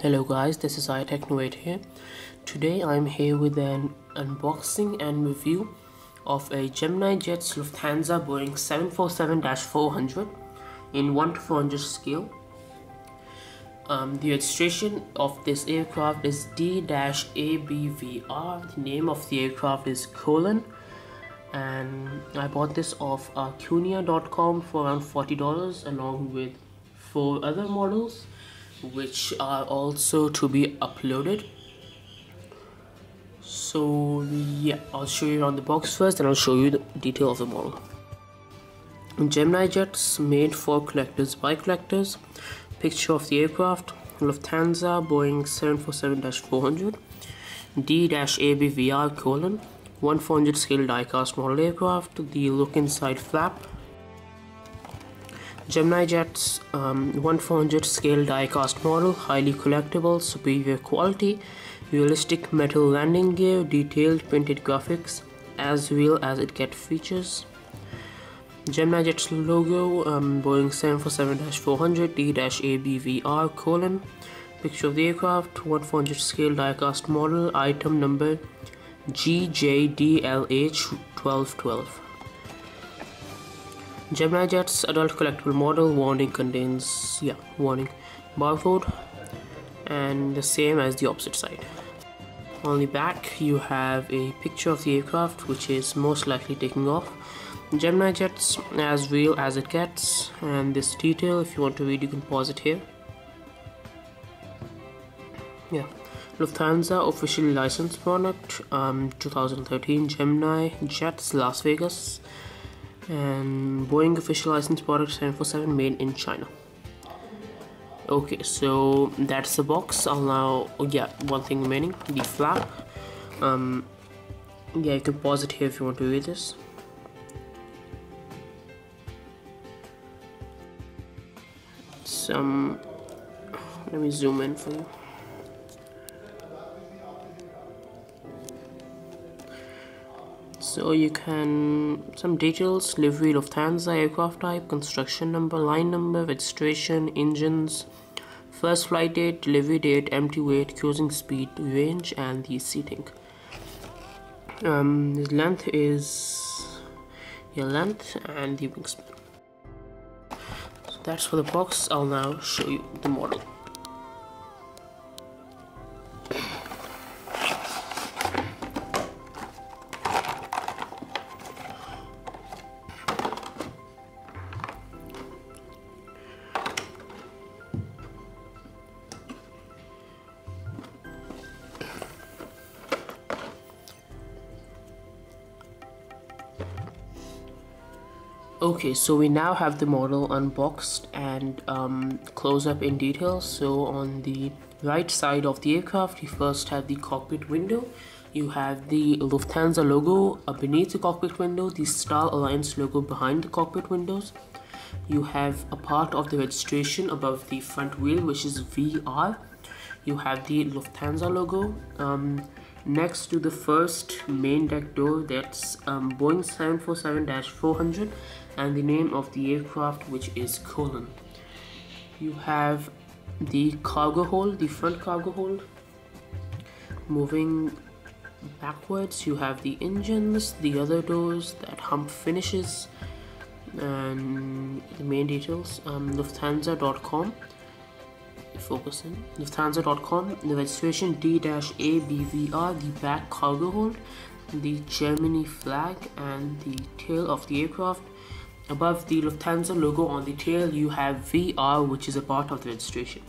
Hello guys, this is iTechno8 here. Today I'm here with an unboxing and review of a Gemini Jets Lufthansa Boeing 747-400 in 1 to 400 scale. The registration of this aircraft is D-ABVR. The name of the aircraft is Colon, and I bought this off Cunia.com for around $40 along with 4 other models which are also to be uploaded. So yeah, I'll show you around the box first, and I'll show you the detail of the model. Gemini Jets made for collectors by collectors. Picture of the aircraft: Lufthansa Boeing 747-400 D-ABVR colon 1/400 scale die-cast model aircraft. The look inside flap. Gemini Jets 1/400 scale die-cast model, highly collectible, superior quality, realistic metal landing gear, detailed printed graphics, as real as it gets features. Gemini Jets logo, Boeing 747-400 D-ABVR colon. Picture of the aircraft: 1/400 scale die-cast model, item number GJDLH1212. Gemini Jets adult collectible model. Warning contains warning barcode, and the same as the opposite side. On the back you have a picture of the aircraft, which is most likely taking off. Gemini Jets as real as it gets, and this detail, if you want to read, you can pause it here. Lufthansa officially licensed product, 2013 Gemini Jets Las Vegas, and Boeing official license product 747 made in China. Okay, so that's the box. I'll now one thing remaining, the flap. You can pause it here if you want to read this. Let me zoom in for you. So you can, some details: livery Lufthansa, aircraft type, construction number, line number, registration, engines, first flight date, delivery date, empty weight, cruising speed, range, and the seating. The length is your length and the wingspan. So that's for the box. I'll now show you the model. Okay, so we now have the model unboxed and close up in detail. So on the right side of the aircraft, you first have the cockpit window. You have the Lufthansa logo beneath the cockpit window, the Star Alliance logo behind the cockpit windows. You have a part of the registration above the front wheel, which is VR. You have the Lufthansa logo. Next to the first main deck door, that's Boeing 747-400 and the name of the aircraft, which is Colon. You have the cargo hold, the front cargo hold. Moving backwards, you have the engines, the other doors, that hump finishes, and the main details. Lufthansa.com. Focus in. Lufthansa.com, the registration D-ABVR, the back cargo hold, the Gemini flag, and the tail of the aircraft. Above the Lufthansa logo on the tail, you have VR, which is a part of the registration.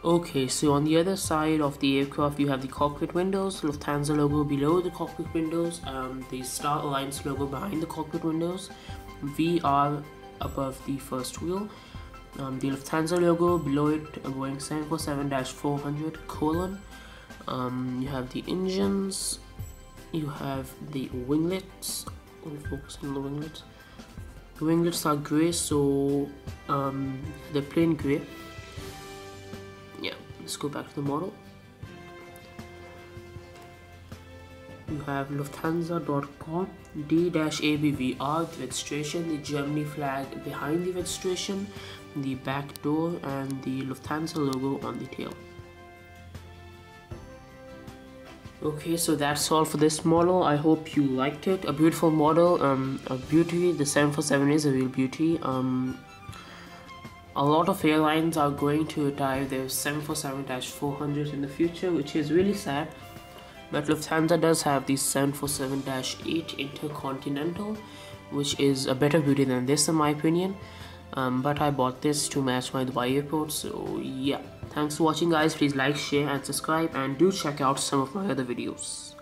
Okay, so on the other side of the aircraft, you have the cockpit windows, Lufthansa logo below the cockpit windows, the Star Alliance logo behind the cockpit windows, VR above the first wheel. The Lufthansa logo below it, Boeing 747-400 colon. You have the engines, you have the winglets. We'll focus on the winglets. The winglets are grey, so they're plain grey. Let's go back to the model. You have Lufthansa.com, D-ABVR, the registration, the Gemini flag behind the registration, the back door, and the Lufthansa logo on the tail. Okay, so that's all for this model. I hope you liked it. A beautiful model, a beauty. The 747 is a real beauty. A lot of airlines are going to retire their 747-400s in the future, which is really sad. But Lufthansa does have the 747-8 Intercontinental, which is a better beauty than this in my opinion. But I bought this to match my Dubai airport, so yeah. Thanks for watching guys. Please like, share and subscribe, and do check out some of my other videos.